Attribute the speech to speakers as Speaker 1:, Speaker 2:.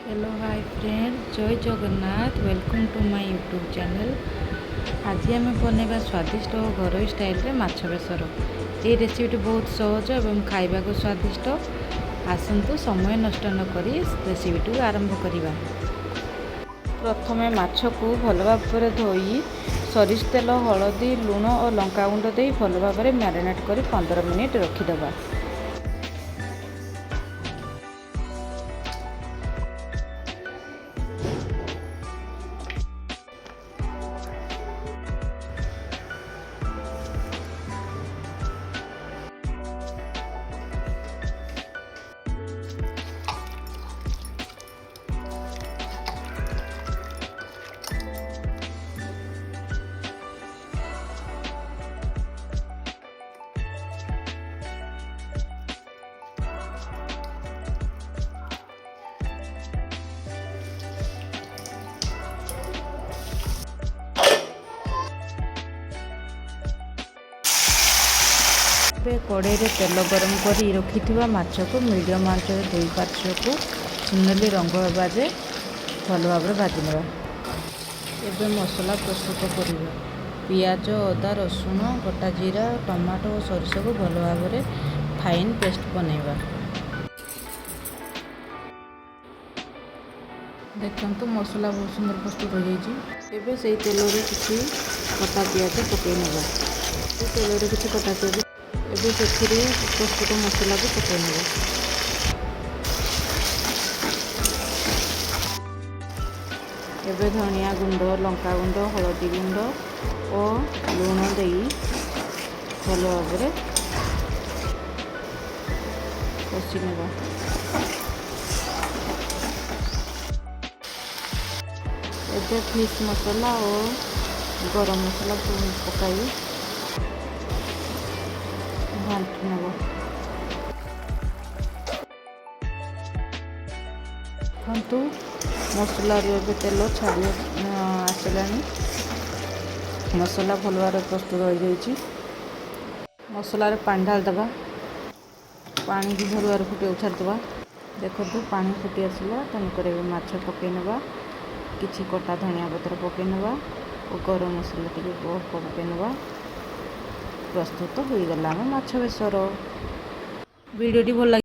Speaker 1: Hello hi friend जय Jagannath welcome to my YouTube channel. आज आम बनवा स्वादिष्ट और घरोई स्टाइल रे माछ बेसर। ये रेसिपी बहुत सहज एवं खाइबा को स्वादिष्ट। आसतु समय नष्ट न करी रेसिपी आरंभ करवा। प्रथमे माछ को भल भाव धोई सरिष तेल हलदी लुण और लंका गुंड दे भल भाव मैरिनेट कर 15 मिनिट रखिदबा। कड़ाई रे तेल गरम कर रखि माछ को मीडियम आंच दुई पार्श्व को सुनेली रंग होगा जे भल भाव भाजी ना। एबे मसला प्रस्तुत करिबा। पियाज अदा रसुण गोटा जीरा टमाटो और सरिषा को भल भाव फाइन पेस्ट बनैबा। देखंतु मसला बहुत सुंदर प्रस्तुत हो जाइए। एबे से तेल रे किछि कटा पियाज पकई नेबा। तेल रे किछि कटा पियाज एबे से प्रस्तुत मसला को पकई नेबा। एबे धनिया गुंड लंका गुंड हलदी गुंड और लुण दे भल भाव कषि नेबा। एबे फिश मसला और गरम मसला पकाई घाटी नेब। देखु मसला तेल छाड़ी आसला। मसला भल भाव प्रस्तुत हो जाइए। मसला पानी ढालदबा। पानी की भल भाव फुटे छाड़दबा। देखो पानी फुटी आसला तेणुक माछ पकई नेबा। किछि कटा धनिया पत्र पकई नेबा और गरम मसला टिके पकई नेबा। प्रस्तुत हो गला माछ बेसर। वीडियोटी भल